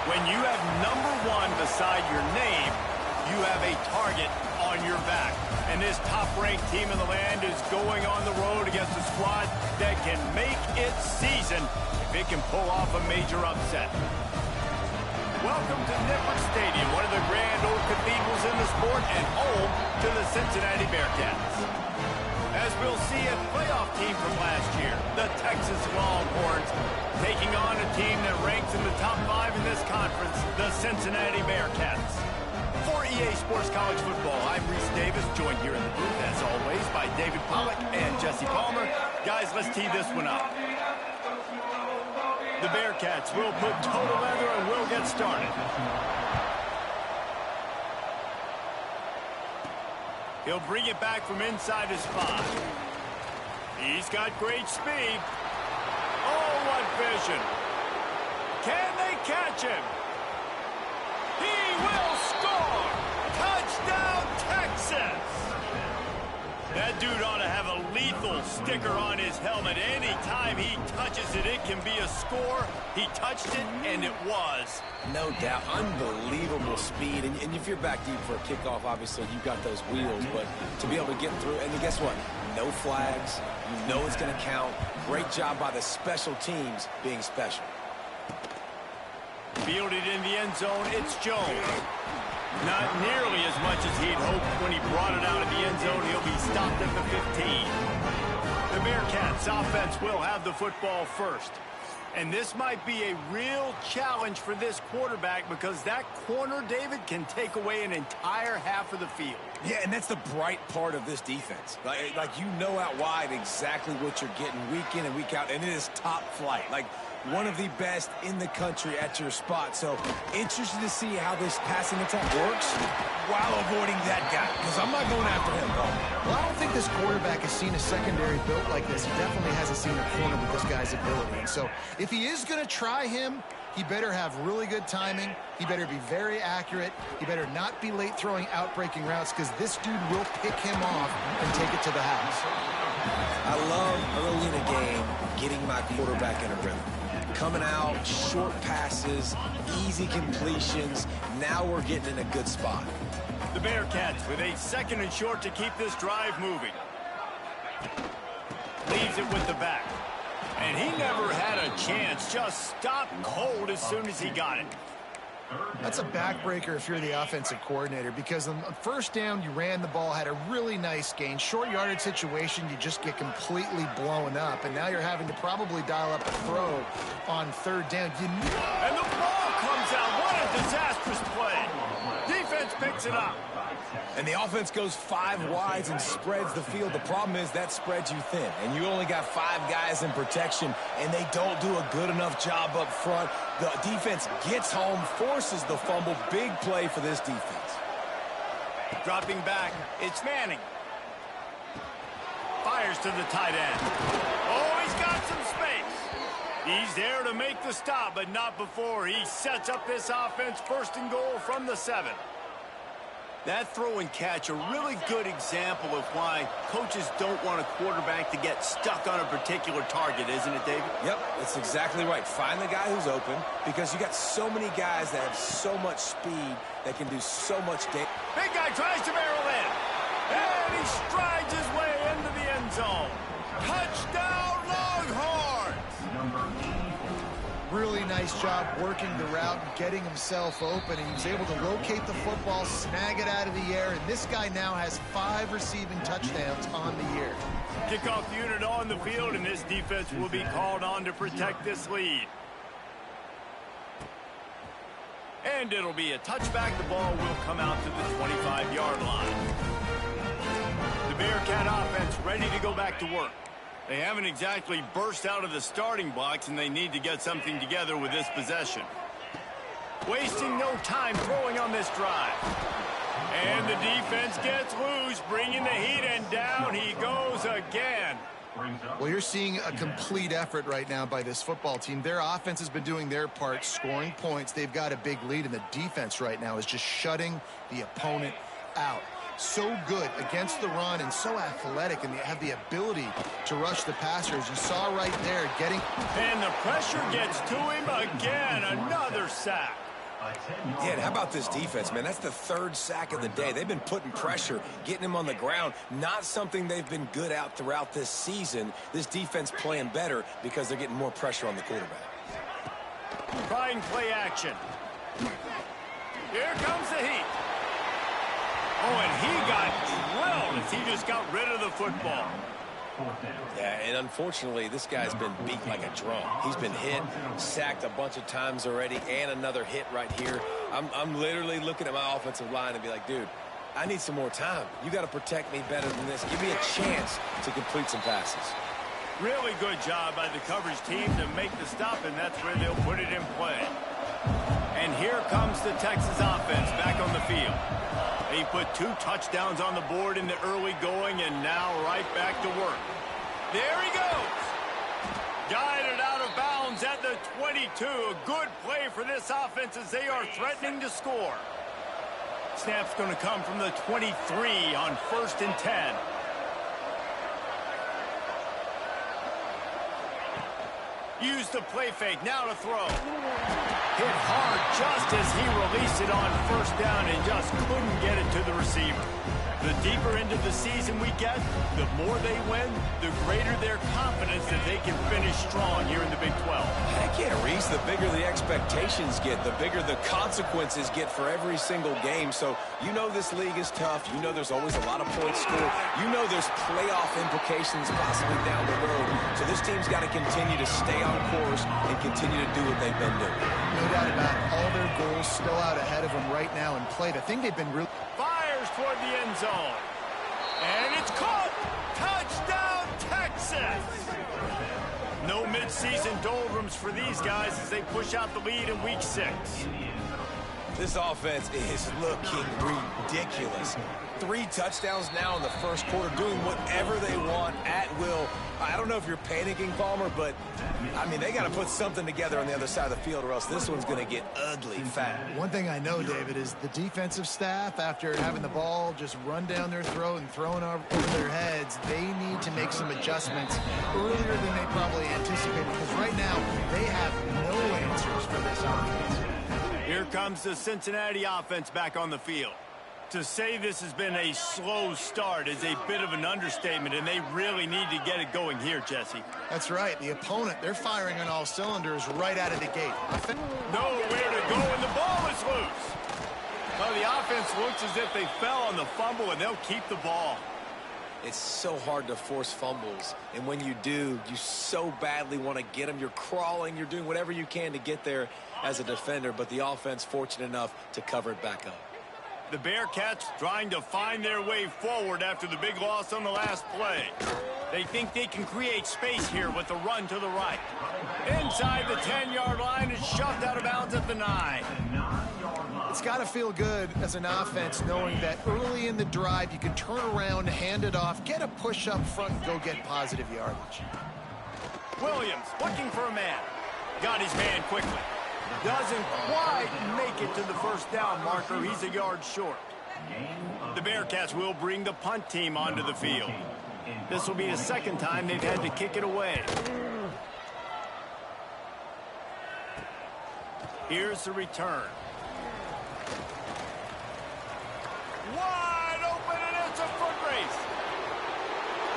When you have #1 beside your name, you have a target on your back. And this top-ranked team in the land is going on the road against a squad that can make its season if it can pull off a major upset. Welcome to Nippert Stadium, one of the grand old cathedrals in the sport and home to the Cincinnati Bearcats. As we'll see, a playoff team from last year, the Texas Longhorns, taking on a team that ranks in the top 5 in this conference, the Cincinnati Bearcats. For EA Sports College Football, I'm Reese Davis, joined here in the booth, as always, by David Pollack and Jesse Palmer. Guys, let's tee this one up. The Bearcats will put total leather and we'll get started. He'll bring it back from inside his 5. He's got great speed. Oh, what vision. Can they catch him? He will score! Touchdown, Texas! That dude ought to have a lethal sticker on his helmet. Anytime he touches it, it can be a score. He touched it, and it was. No doubt. Unbelievable speed. And if you're back deep for a kickoff, obviously you've got those wheels. But to be able to get through, and guess what? No flags. You know it's going to count. Great job by the special teams being special. Fielded in the end zone, it's Jones. Not nearly as much as he'd hoped when he brought it out of the end zone. He'll be stopped at the 15. The Bearcats offense will have the football first. And this might be a real challenge for this quarterback because that corner, David, can take away an entire half of the field. Yeah, and that's the bright part of this defense. Like you know out wide exactly what you're getting week in and week out, and it is top flight. Like, one of the best in the country at your spot. So, interested to see how this passing attack works while avoiding that guy. Because I'm not going after him, though. Well, I don't think this quarterback has seen a secondary built like this. He definitely hasn't seen a corner with this guy's ability. And so, if he is going to try him, he better have really good timing. He better be very accurate. He better not be late throwing out-breaking routes because this dude will pick him off and take it to the house. I love early in a game getting my quarterback in a rhythm. Coming out, short passes, easy completions. Now we're getting in a good spot. The Bearcats with a 2nd and short to keep this drive moving. Leaves it with the back. And he never had a chance. Just stopped cold as soon as he got it. That's a backbreaker if you're the offensive coordinator because on first down, you ran the ball, had a really nice gain. Short yardage situation, you just get completely blown up. And now you're having to probably dial up a throw on 3rd down. And the ball comes out. What a disastrous play. Defense picks it up. And the offense goes 5 wides and spreads the field. The problem is that spreads you thin. And you only got 5 guys in protection, and they don't do a good enough job up front. The defense gets home, forces the fumble. Big play for this defense. Dropping back, it's Manning. Fires to the tight end. Oh, he's got some space. He's there to make the stop, but not before he sets up this offense 1st and goal from the 7. That throw and catch, a really good example of why coaches don't want a quarterback to get stuck on a particular target, isn't it, David? Yep, that's exactly right. Find the guy who's open because you got so many guys that have so much speed that can do so much damage. Big guy tries to barrel in, and he strides his way into the end zone. Touchdown, Longhorns! Really nice job working the route and getting himself open. And he was able to locate the football, snag it out of the air. And this guy now has 5 receiving touchdowns on the year. Kickoff unit on the field, and this defense will be called on to protect this lead. And it'll be a touchback. The ball will come out to the 25-yard line. The Bearcat offense ready to go back to work. They haven't exactly burst out of the starting blocks, and they need to get something together with this possession. Wasting no time throwing on this drive. And the defense gets loose, bringing the heat, and down he goes again. Well, you're seeing a complete effort right now by this football team. Their offense has been doing their part, scoring points. They've got a big lead, and the defense right now is just shutting the opponent out. So good against the run and so athletic, and they have the ability to rush the passer, as you saw right there, getting... And the pressure gets to him again. Another sack. Yeah, and how about this defense, man? That's the third sack of the day. They've been putting pressure, getting him on the ground. Not something they've been good at throughout this season. This defense playing better because they're getting more pressure on the quarterback. Trying play action. Here comes the heat. Oh, and he got drilled as he just got rid of the football. Yeah, and unfortunately, this guy's been beat like a drum. He's been hit, sacked a bunch of times already, and another hit right here. I'm literally looking at my offensive line and be like, dude, I need some more time. You got to protect me better than this. Give me a chance to complete some passes. Really good job by the coverage team to make the stop, and that's where they'll put it in play. And here comes the Texas offense back on the field. They put 2 touchdowns on the board in the early going, and now right back to work. There he goes. Guided out of bounds at the 22. A good play for this offense as they are threatening to score. Snap's going to come from the 23 on 1st and 10. Use the play fake, now to throw. Hit hard just as he released it on 1st down and just couldn't get it to the receiver. The deeper into the season we get, the more they win, the greater their confidence that they can finish strong here in the Big 12. Heck yeah, Reese, the bigger the expectations get, the bigger the consequences get for every single game. So you know this league is tough. You know there's always a lot of points scored. You know there's playoff implications possibly down the road. So this team's got to continue to stay on course and continue to do what they've been doing. No doubt about it. All their goals still out ahead of them right now in play. The thing they've been really... Fires toward the end zone. And it's caught! Touchdown, Texas! No midseason doldrums for these guys as they push out the lead in Week 6. This offense is looking ridiculous. 3 touchdowns now in the first quarter, doing whatever they want at will. I don't know if you're panicking, Palmer, but, I mean, they got to put something together on the other side of the field or else this one's going to get ugly fast. One thing I know, David, is the defensive staff, after having the ball just run down their throat and thrown over their heads, they need to make some adjustments earlier than they probably anticipated because right now they have no answers for this offense. Here comes the Cincinnati offense back on the field. To say this has been a slow start is a bit of an understatement, and they really need to get it going here, Jesse. That's right. The opponent, they're firing on all cylinders right out of the gate. Nowhere to go, and the ball is loose. Well, the offense looks as if they fell on the fumble, and they'll keep the ball. It's so hard to force fumbles, and when you do, you so badly want to get them. You're crawling, you're doing whatever you can to get there as a defender, but the offense fortunate enough to cover it back up. The Bearcats trying to find their way forward after the big loss on the last play. They think they can create space here with the run to the right. Inside the 10-yard line is shoved out of bounds at the 9. It's got to feel good as an offense knowing that early in the drive you can turn around, hand it off, get a push up front, and go get positive yardage. Williams looking for a man. Got his man quickly. Doesn't quite make it to the 1st down marker. He's a yard short. The Bearcats will bring the punt team onto the field. This will be the 2nd time they've had to kick it away. Here's the return. Wide open, and it's a foot race.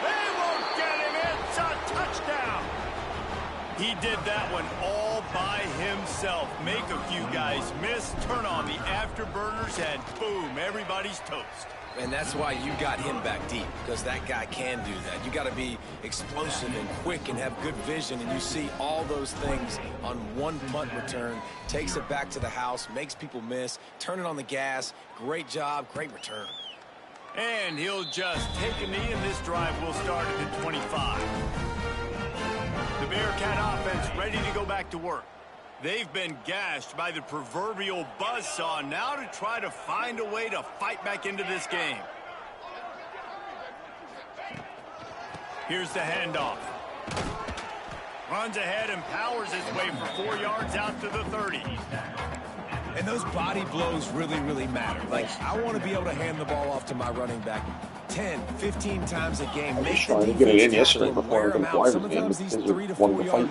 They won't get him. It's a touchdown. He did that one all by himself. Make a few guys miss, turn on the afterburners, and boom, everybody's toast. And that's why you got him back deep, because that guy can do that. You got to be explosive and quick and have good vision, and you see all those things on one punt return. Takes it back to the house, makes people miss, turn it on the gas. Great job, great return. And he'll just take a knee, and this drive will start at the 25. The Bearcat offense ready to go back to work. They've been gashed by the proverbial buzzsaw, now to try to find a way to fight back into this game. Here's the handoff. Runs ahead and powers his way for 4 yards out to the 30. And those body blows really, really matter. Like, I want to be able to hand the ball off to my running back 10, 15 times a game. I was trying to get it in yesterday before I went to Flyers game because of one of the fight.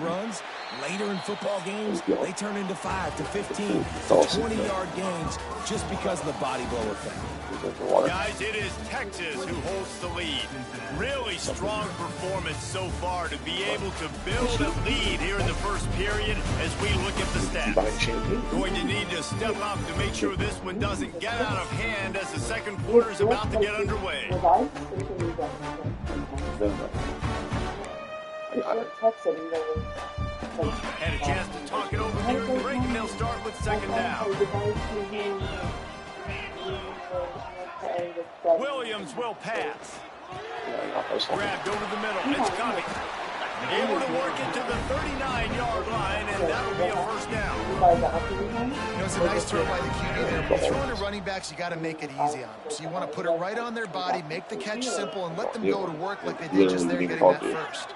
later in football games, they turn into 5 to 15 to 20-yard gains just because of the body blow effect. Guys, it is Texas who holds the lead. Really strong performance so far to be able to build a lead here in the first period as we look at the stats. Going to need to step up to make sure this one doesn't get out of hand as the second quarter is about to get underway. Had a chance to talk it over here in the break, and they'll start with second down. Williams will pass. Grabbed over the middle. It's coming. Able to work it to the 39-yard line, and that'll be a first down. You know, it's a nice throw by the QB there. When you're throwing to running backs, you got to make it easy on them. So you want to put it right on their body, make the catch simple, and let them go to work like they did just there getting that first.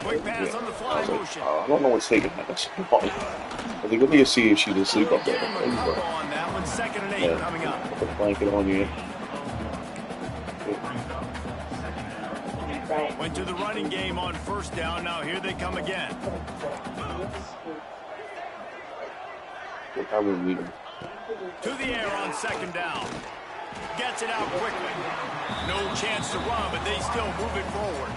Quick pass on the fly motion. I don't know what's taking that. That's funny. I think let me see if she's asleep up there. Give him a couple on that one. 2nd and 8 coming up. Put the blanket on you. Went to the running game on first down. Now here they come again. What time is we? To the air on 2nd down. Gets it out quickly. No chance to run, but they still move it forward.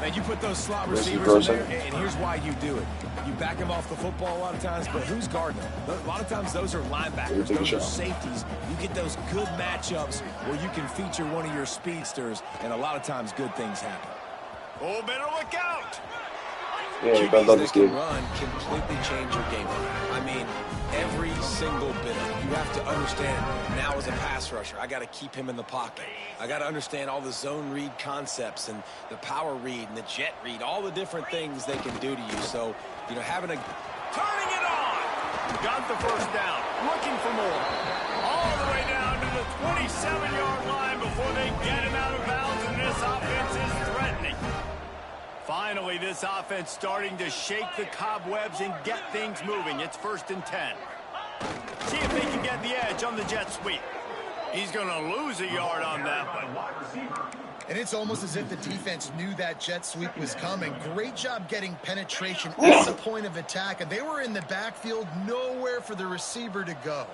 And you put those slot receivers in there, and here's why you do it. You back them off the football a lot of times, but who's guarding them? A lot of times those are linebackers, those are safeties. You get those good matchups where you can feature one of your speedsters, and a lot of times good things happen. Oh, better look out! QBs that can run completely change your game plan. I mean, every single bit of it. You have to understand, now as a pass rusher, I got to keep him in the pocket. I got to understand all the zone read concepts and the power read and the jet read, all the different things they can do to you. So, you know, having a... Turning it on! Got the first down. Looking for more. All the way down to the 27-yard line before they get him out of bounds, and this offense is threatening. Finally, this offense starting to shake the cobwebs and get things moving. It's 1st and 10. See if they can get the edge on the jet sweep. He's going to lose a yard on that one. And it's almost as if the defense knew that jet sweep was coming. Great job getting penetration at the point of attack. And they were in the backfield, nowhere for the receiver to go.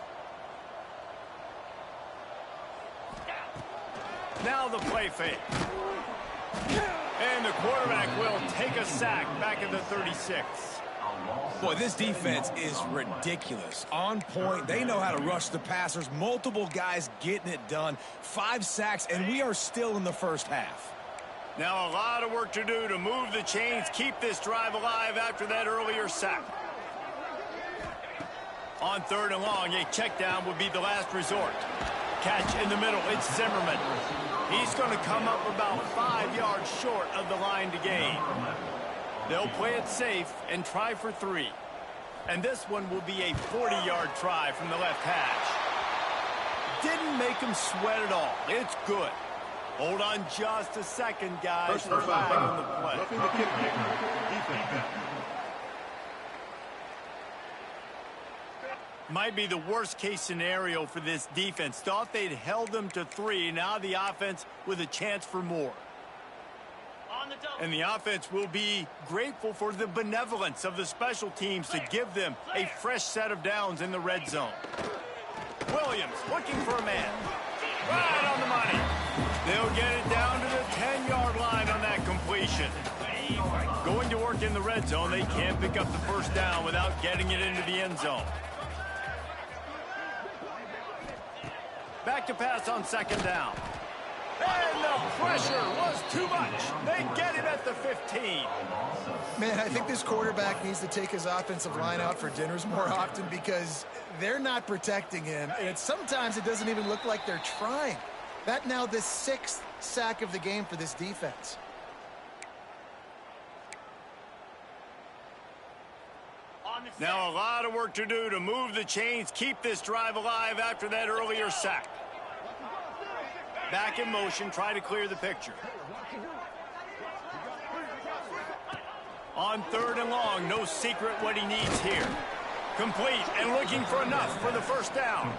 Now the play fake. And the quarterback will take a sack back at the 36. Boy, this defense is ridiculous. On point. They know how to rush the passers. Multiple guys getting it done. 5 sacks, and we are still in the first half. Now a lot of work to do to move the chains, keep this drive alive after that earlier sack. On 3rd and long, a check down would be the last resort. Catch in the middle. It's Zimmerman. He's going to come up about 5 yards short of the line to gain. They'll play it safe and try for 3. And this one will be a 40-yard try from the left hash. Didn't make him sweat at all. It's good. Hold on just a second, guys. Flag on the play. Might be the worst-case scenario for this defense. Thought they'd held them to 3. Now the offense with a chance for more. And the offense will be grateful for the benevolence of the special teams to give them a fresh set of downs in the red zone. Williams looking for a man. Right on the money. They'll get it down to the 10-yard line on that completion. Going to work in the red zone, they can't pick up the first down without getting it into the end zone. Back to pass on 2nd down. And the pressure was too much. They get him at the 15. Man, I think this quarterback needs to take his offensive line out for dinners more often because they're not protecting him. And sometimes it doesn't even look like they're trying. That now the 6th sack of the game for this defense. Now a lot of work to do to move the chains, keep this drive alive after that earlier sack. Back in motion, try to clear the picture. On 3rd and long, no secret what he needs here. Complete and looking for enough for the first down.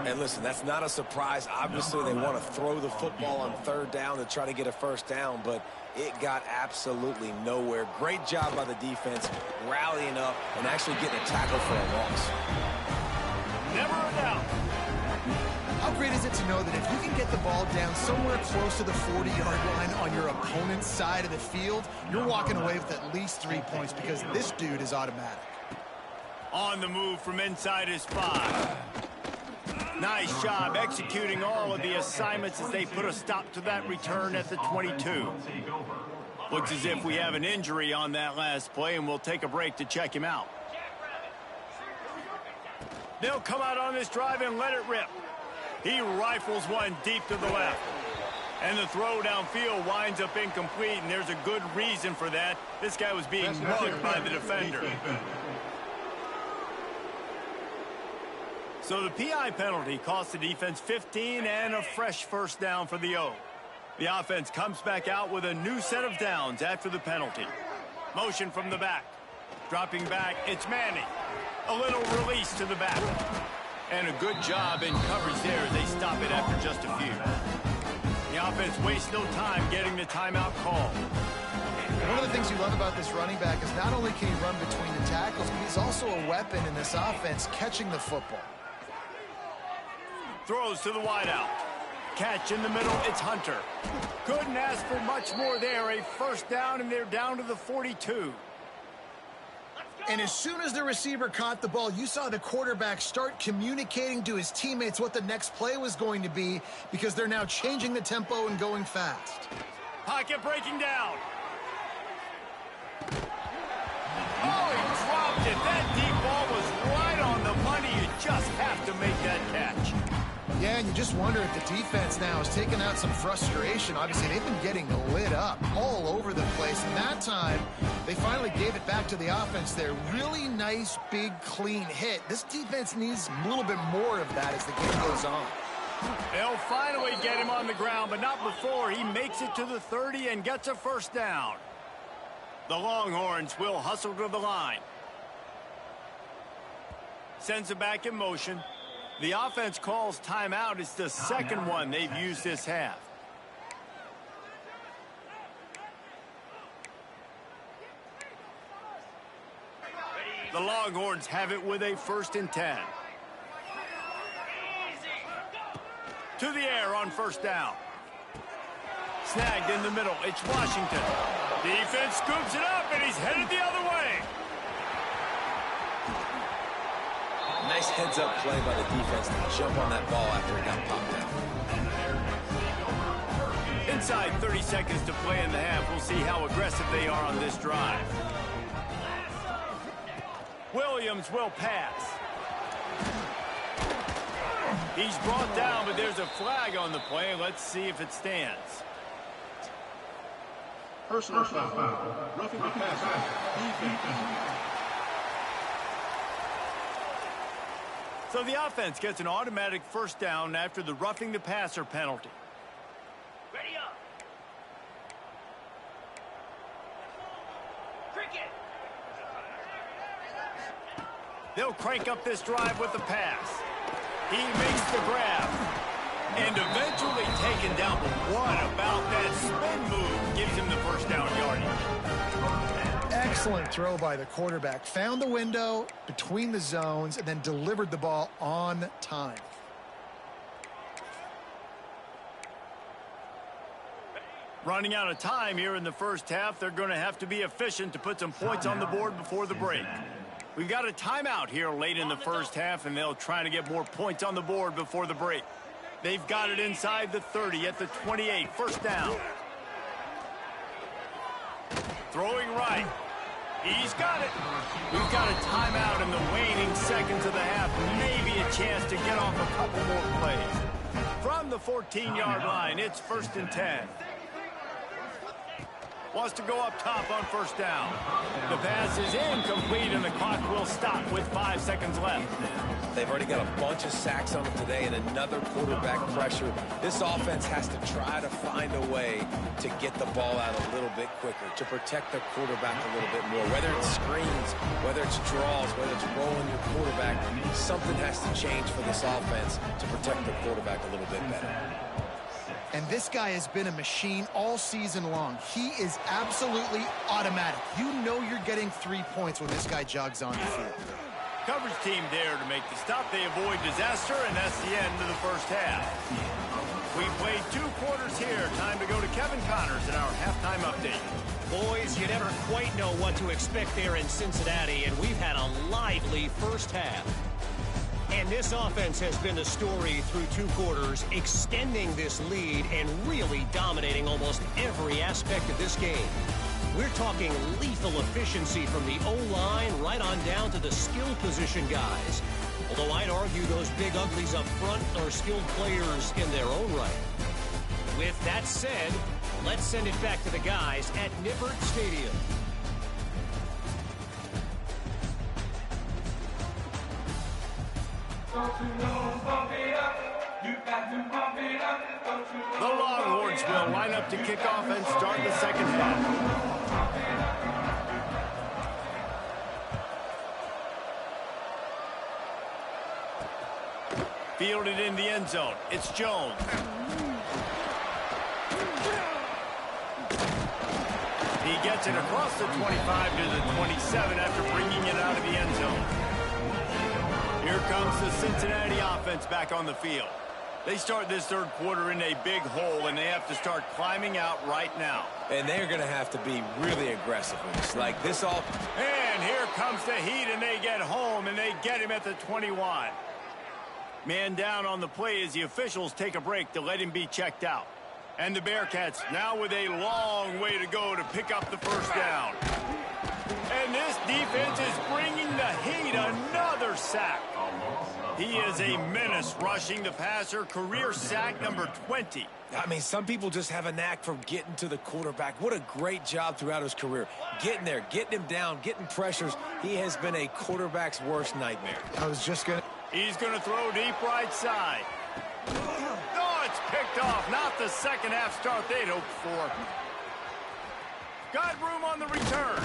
And listen, that's not a surprise. Obviously, they want to throw the football on third down to try to get a first down, but it got absolutely nowhere. Great job by the defense, rallying up and actually getting a tackle for a loss. Never a doubt. How great is it to know that if you can get the ball down somewhere close to the 40-yard line on your opponent's side of the field, you're walking away with at least 3 points because this dude is automatic. On the move from inside his 5. Nice job executing all of the assignments as they put a stop to that return at the 22. Looks as if we have an injury on that last play, and we'll take a break to check him out. They'll come out on this drive and let it rip. He rifles one deep to the left. And the throw downfield winds up incomplete, and there's a good reason for that. This guy was being mugged by the defender. So the PI penalty cost the defense 15 and a fresh first down for the O. The offense comes back out with a new set of downs after the penalty. Motion from the back. Dropping back, it's Manning. A little release to the back. And a good job in coverage there as they stop it after just a few. The offense wastes no time getting the timeout call. One of the things you love about this running back is not only can he run between the tackles, but he's also a weapon in this offense catching the football. Throws to the wideout. Catch in the middle, it's Hunter. Couldn't ask for much more there. A first down, and they're down to the 42. And as soon as the receiver caught the ball, you saw the quarterback start communicating to his teammates what the next play was going to be because they're now changing the tempo and going fast. Pocket breaking down. Oh, he dropped it. That deep ball was right on the money. You just have to make that catch. Yeah, and you just wonder if the defense now has taken out some frustration. Obviously, they've been getting lit up all over the place. And that time, they finally gave it back to the offense there. Really nice, big, clean hit. This defense needs a little bit more of that as the game goes on. They'll finally get him on the ground, but not before he makes it to the 30 and gets a first down. The Longhorns will hustle to the line. Sends it back in motion. The offense calls timeout. It's the second one they've used this half. The Longhorns have it with a 1st and 10. To the air on first down. Snagged in the middle. It's Washington. Defense scoops it up, and he's headed the other way. Nice heads-up play by the defense to jump on that ball after it got popped out. Inside 30 seconds to play in the half. We'll see how aggressive they are on this drive. Williams will pass. He's brought down, but there's a flag on the play. Let's see if it stands. Personal foul. Roughing the pass. So the offense gets an automatic first down after the roughing the passer penalty. Ready up. Cricket. They'll crank up this drive with the pass. He makes the grab. And eventually taken down. But what about that spin move gives him the first down yardage? Excellent throw by the quarterback. Found the window between the zones and then delivered the ball on time. Running out of time here in the first half. They're going to have to be efficient to put some points on the board before the break. We've got a timeout here late in the first half, and they'll try to get more points on the board before the break. They've got it inside the 30 at the 28. First down. Throwing right. He's got it. We've got a timeout in the waning seconds of the half. Maybe a chance to get off a couple more plays. From the 14-yard line, it's 1st and 10. wants to go up top on first down. The pass is incomplete, and the clock will stop with 5 seconds left. They've already got a bunch of sacks on them today and another quarterback pressure. This offense has to try to find a way to get the ball out a little bit quicker, to protect the quarterback a little bit more. Whether it's screens, whether it's draws, whether it's rolling your quarterback, something has to change for this offense to protect the quarterback a little bit better. And this guy has been a machine all season long. He is absolutely automatic. You know you're getting 3 points when this guy jogs on the field. Coverage team there to make the stop. They avoid disaster, and that's the end of the first half. We played 2 quarters here. Time to go to Kevin Connors in our halftime update. Boys, you never quite know what to expect there in Cincinnati, and we've had a lively first half. And this offense has been the story through 2 quarters, extending this lead and really dominating almost every aspect of this game. We're talking lethal efficiency from the O-line right on down to the skill position guys. Although I'd argue those big uglies up front are skilled players in their own right. With that said, let's send it back to the guys at Nippert Stadium. The Longhorns will line up to kick off and start the second half. Fielded in the end zone. It's Jones. He gets it across the 25 to the 27 after bringing it out of the end zone. Here comes the Cincinnati offense back on the field. They start this third quarter in a big hole, and they have to start climbing out right now. And they're going to have to be really aggressive with this. Like this all. And here comes the heat, and they get home, and they get him at the 21. Man down on the play as the officials take a break to let him be checked out. And the Bearcats now with a long way to go to pick up the first down. And this defense is bringing the heat. Another sack. He is a menace rushing the passer. Career sack number 20. I mean, some people just have a knack for getting to the quarterback. What a great job throughout his career. Getting there, getting him down, getting pressures. He has been a quarterback's worst nightmare. I was just going to... He's going to throw deep right side. Oh, it's picked off. Not the second half start they'd hoped for. Got room on the return.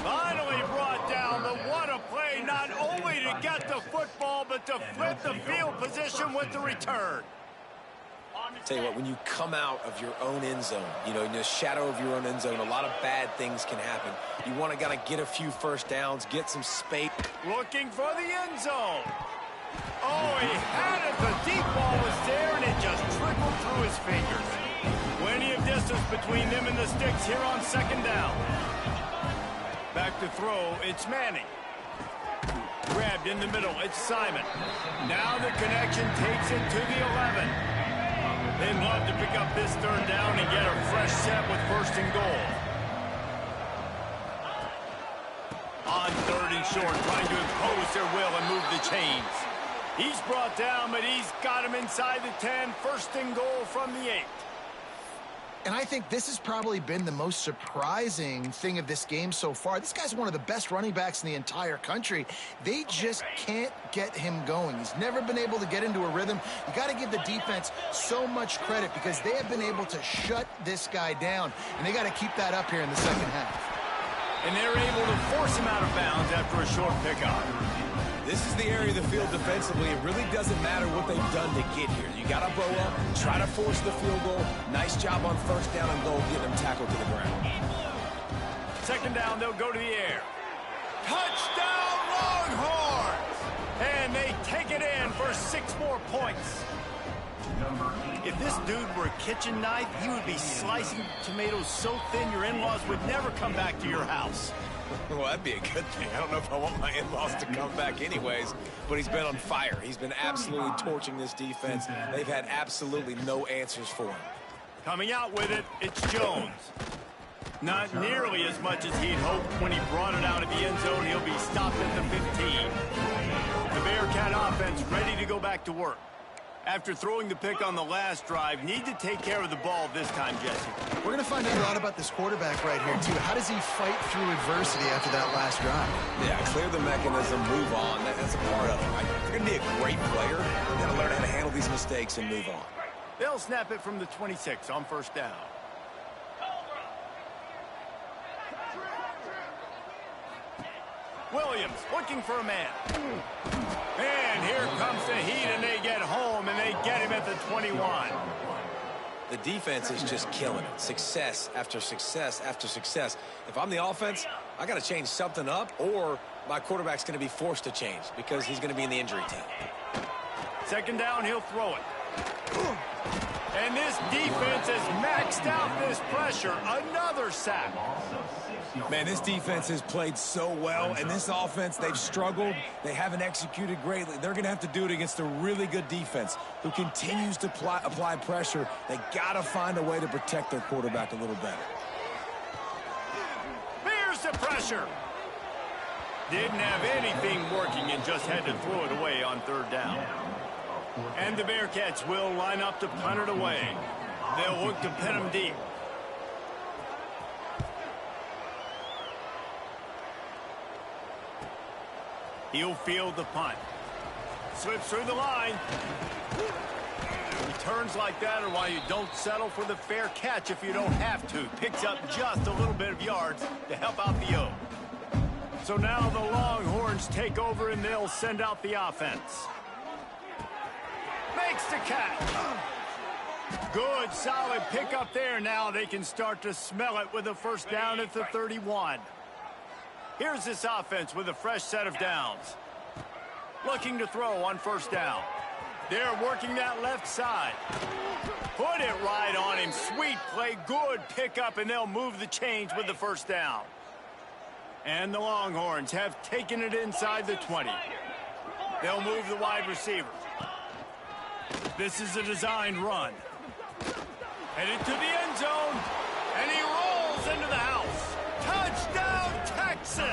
Finally brought down, but what a play, not only to get the football, but to flip the field position with the return. Tell you what, when you come out of your own end zone, you know, in the shadow of your own end zone, a lot of bad things can happen. You want to kind of get a few first downs, get some space. Looking for the end zone. Oh, he had it. The deep ball was there, and it just trickled through his fingers. Plenty of distance between them and the sticks here on second down. Back to throw, it's Manning. Grabbed in the middle, it's Simon. Now the connection takes it to the 11. They'd love to pick up this third down and get a fresh set with first and goal. On third and short, trying to impose their will and move the chains. He's brought down, but he's got him inside the 10. First and goal from the 8. And I think this has probably been the most surprising thing of this game so far. This guy's one of the best running backs in the entire country. They just can't get him going. He's never been able to get into a rhythm. You got to give the defense so much credit because they have been able to shut this guy down. And they got to keep that up here in the second half. And they're able to force him out of bounds after a short pickup. This is the area of the field defensively. It really doesn't matter what they've done to get here. You got to bow up, try to force the field goal. Nice job on first down and goal, getting them tackled to the ground. Second down, they'll go to the air. Touchdown, Longhorns! And they take it in for 6 more points. If this dude were a kitchen knife, you would be slicing tomatoes so thin your in-laws would never come back to your house. Well, that'd be a good thing. I don't know if I want my in-laws to come back anyways, but he's been on fire. He's been absolutely torching this defense. They've had absolutely no answers for him. Coming out with it, it's Jones. Not nearly as much as he'd hoped when he brought it out of the end zone. He'll be stopped at the 15. The Bearcat offense ready to go back to work. After throwing the pick on the last drive, need to take care of the ball this time, Jesse. We're going to find out a lot about this quarterback right here, too. How does he fight through adversity after that last drive? Yeah, clear the mechanism, move on. That's a part of it, right? If you're going to be a great player, you got to learn how to handle these mistakes and move on. They'll snap it from the 26 on first down. Williams looking for a man. And here comes the heat, and they get home, and they get him at the 21. The defense is just killing it. Success after success after success. If I'm the offense, I got to change something up, or my quarterback's going to be forced to change because he's going to be in the injury team. Second down, he'll throw it. And this defense has maxed out this pressure. Another sack. Man, this defense has played so well, and this offense, they've struggled. They haven't executed greatly. They're going to have to do it against a really good defense who continues to apply pressure. They got to find a way to protect their quarterback a little better. Here's the pressure. Didn't have anything working and just had to throw it away on third down. And the Bearcats will line up to punt it away. They'll look to pin them deep. He'll field the punt. Slips through the line. Returns like that are why you don't settle for the fair catch if you don't have to. Picks up just a little bit of yards to help out the O. So now the Longhorns take over and they'll send out the offense. Makes the catch. Good, solid pickup there. Now they can start to smell it with a first down at the 31. Here's this offense with a fresh set of downs. Looking to throw on first down. They're working that left side. Put it right on him. Sweet play, good pickup, and they'll move the chains with the first down. And the Longhorns have taken it inside the 20. They'll move the wide receiver. This is a designed run. Headed to the end zone, and he rolls into the house. Touchdown, Texas!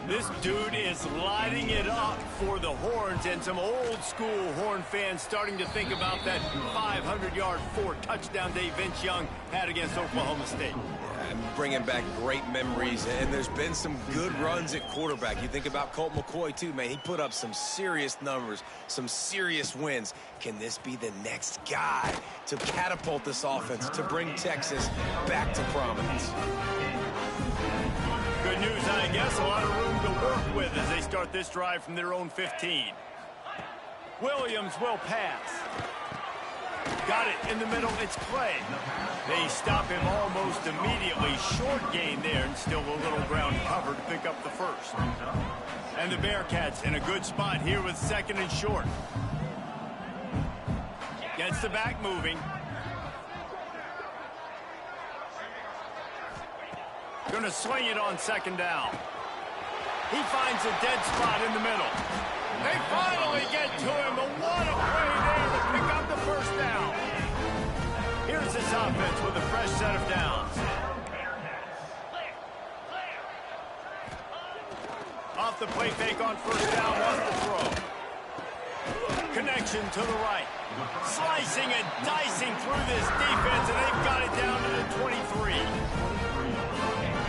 This dude is lighting it up for the Horns, and some old-school Horn fans starting to think about that 500-yard, 4-touchdown day Vince Young had against Oklahoma State. And bringing back great memories, and there's been some good runs at quarterback. You think about Colt McCoy, too, man. He put up some serious numbers, some serious wins. Can this be the next guy to catapult this offense, to bring Texas back to prominence? Good news, I guess. A lot of room to work with as they start this drive from their own 15. Williams will pass. Got it in the middle. It's Clay. They stop him almost immediately. Short gain there, and still a little ground cover to pick up the first. And the Bearcats in a good spot here with second and short. Gets the back moving. Going to swing it on second down. He finds a dead spot in the middle. They finally get to him, but what a play there to pick up the first down. Here's this offense with a fresh set of downs. Off the play fake on first down, wants to throw. Connection to the right. Slicing and dicing through this defense, and they've got it down to the 23.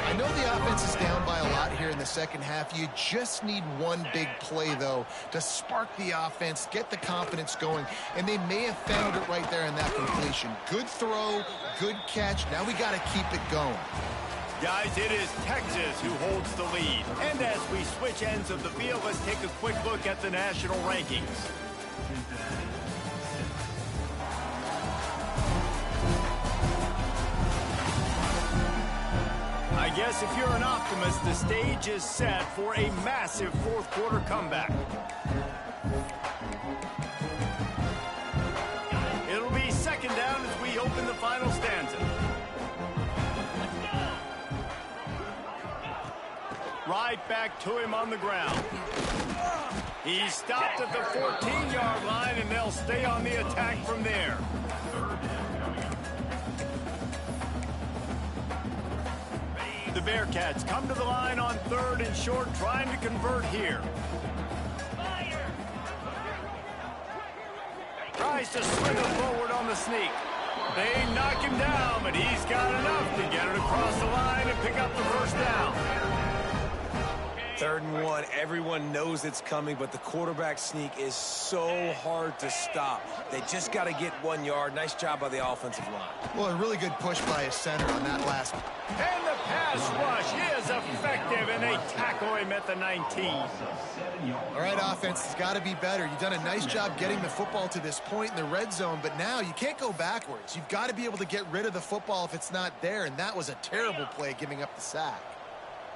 I know the offense is down by a lot here in the second half. You just need one big play, though, to spark the offense, get the confidence going, and they may have found it right there in that completion. Good throw, good catch. Now we got to keep it going. Guys, it is Texas who holds the lead. And as we switch ends of the field, let's take a quick look at the national rankings. I guess if you're an optimist, the stage is set for a massive fourth quarter comeback. It'll be second down as we open the final stanza. Right back to him on the ground. He stopped at the 14-yard line, and they'll stay on the attack from there. The Bearcats come to the line on third and short, trying to convert here. tries to swing it forward on the sneak. They knock him down, but he's got enough to get it across the line and pick up the first down. 3rd and 1. Everyone knows it's coming, but the quarterback sneak is so hard to stop. They just got to get 1 yard. Nice job by the offensive line. Well, a really good push by his center on that last. And the pass rush is effective, and they tackle him at the 19. All right, offense has got to be better. You've done a nice job getting the football to this point in the red zone, but now you can't go backwards. You've got to be able to get rid of the football if it's not there, and that was a terrible play giving up the sack.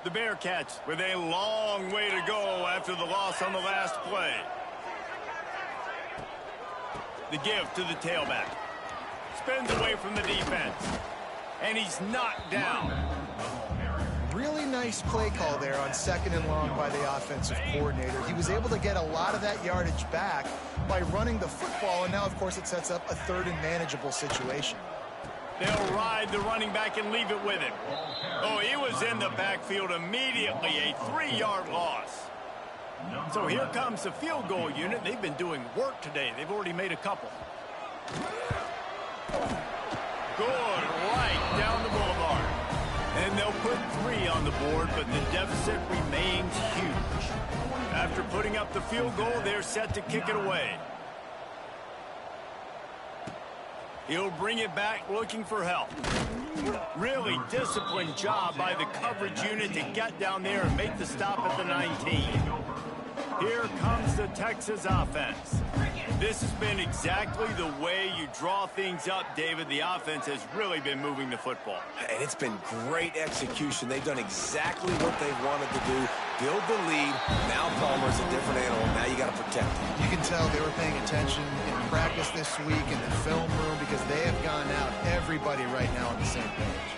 The Bearcats with a long way to go after the loss on the last play. The give to the tailback. Spins away from the defense. And he's knocked down. Really nice play call there on 2nd and long by the offensive coordinator. He was able to get a lot of that yardage back by running the football, and now, of course, it sets up a 3rd and manageable situation. They'll ride the running back and leave it with him. Oh, he was in the backfield immediately, a 3-yard loss. So here comes the field goal unit. They've been doing work today. They've already made a couple. Good, right down the boulevard. And they'll put 3 on the board, but the deficit remains huge. After putting up the field goal, they're set to kick it away. He'll bring it back looking for help. Really disciplined job by the coverage unit to get down there and make the stop at the 19. Here comes the Texas offense. This has been exactly the way you draw things up, David. The offense has really been moving the football. And it's been great execution. They've done exactly what they wanted to do. Build the lead. Now Palmer's a different animal. Now you got to protect him. You can tell they were paying attention in practice this week in the film room because they have gone out, everybody right now on the same page.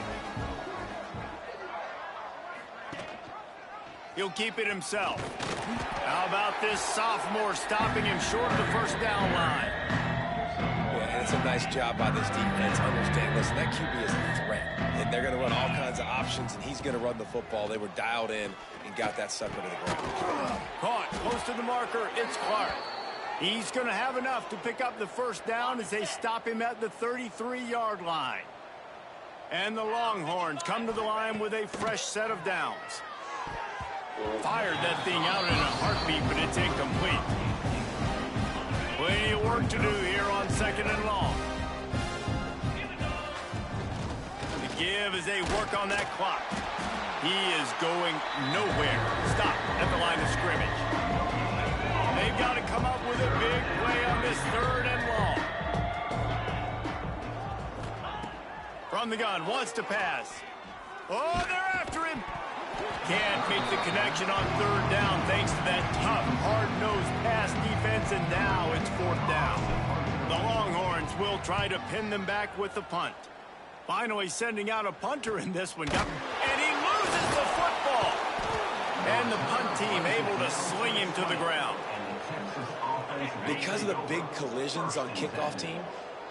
He'll keep it himself. How about this sophomore stopping him short of the first down line? Yeah, and it's a nice job by this defense. Understand, listen, that QB is a threat. And they're going to run all kinds of options, and he's going to run the football. They were dialed in and got that sucker to the ground. Caught close to the marker. It's Clark. He's going to have enough to pick up the first down as they stop him at the 33-yard line. And the Longhorns come to the line with a fresh set of downs. Fired that thing out in a heartbeat, but it's incomplete. Plenty of work to do here on 2nd and long. The give as they work on that clock. He is going nowhere. Stop at the line of scrimmage. They've got to come up with a big play on this 3rd and long. From the gun, wants to pass. Oh, they're after him. Can't make the connection on 3rd down thanks to that tough, hard-nosed pass defense, and now it's 4th down. The Longhorns will try to pin them back with the punt. Finally sending out a punter in this one. And he loses the football. And the punt team able to sling him to the ground. Because of the big collisions on kickoff team,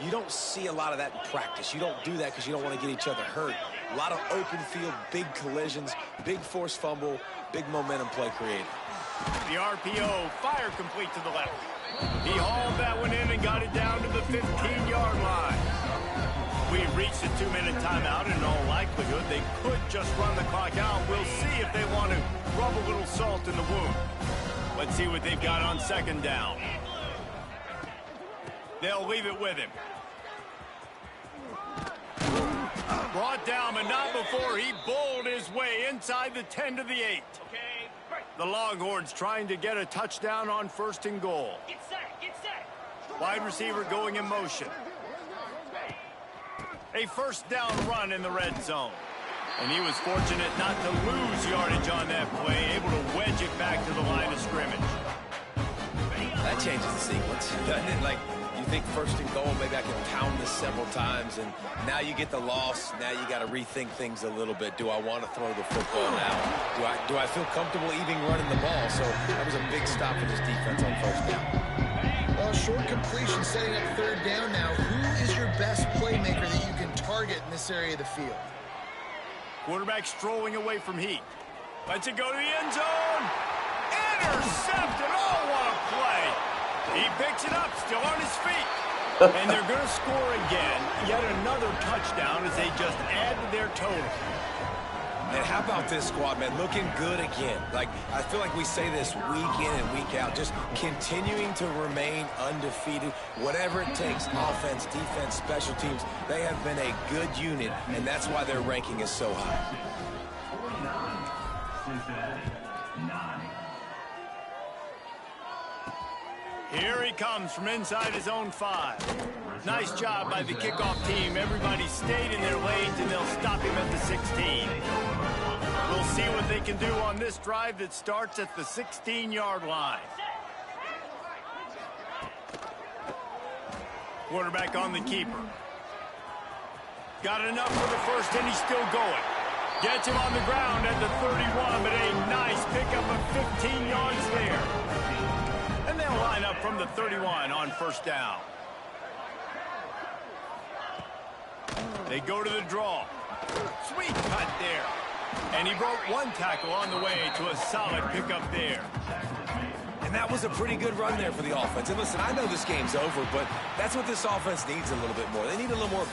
you don't see a lot of that in practice. You don't do that because you don't want to get each other hurt. A lot of open field, big collisions, big forced fumble, big momentum play created. The RPO, fire complete to the left. He hauled that one in and got it down to the 15-yard line. We've reached a 2-minute timeout, and in all likelihood, they could just run the clock out. We'll see if they want to rub a little salt in the wound. Let's see what they've got on 2nd down. They'll leave it with him. Brought down, but not before he bowled his way inside the 10 to the 8. The Longhorns trying to get a touchdown on 1st and goal. Get set. Wide receiver going in motion. A 1st down run in the red zone. And he was fortunate not to lose yardage on that play, able to wedge it back to the line of scrimmage. That changes the sequence, doesn't it? Like, you think 1st and goal, maybe I can pound this several times, and now you get the loss. Now you got to rethink things a little bit. Do I want to throw the football now? Do I feel comfortable even running the ball? So that was a big stop for this defense on 1st down. Well, short completion, setting up 3rd down now. Who is your best playmaker that you can target in this area of the field? Quarterback strolling away from heat. Lets it go to the end zone. Intercepted. Oh, what a play. He picks it up, still on his feet. And they're going to score again. Yet another touchdown as they just add to their total. And how about this squad, man? Looking good again. Like, I feel like we say this week in and week out, just continuing to remain undefeated. Whatever it takes, offense, defense, special teams, they have been a good unit, and that's why their ranking is so high. Here he comes from inside his own 5. Nice job by the kickoff team. Everybody stayed in their lanes, and they'll stop him at the 16. We'll see what they can do on this drive that starts at the 16-yard line. Quarterback on the keeper. Got enough for the first, and he's still going. Gets him on the ground at the 31, but a nice pickup of 15 yards there. And they'll line up from the 31 on first down. They go to the draw. Sweet cut there. And he broke one tackle on the way to a solid pickup there. And that was a pretty good run there for the offense. And listen, I know this game's over, but that's what this offense needs a little bit more. They need a little more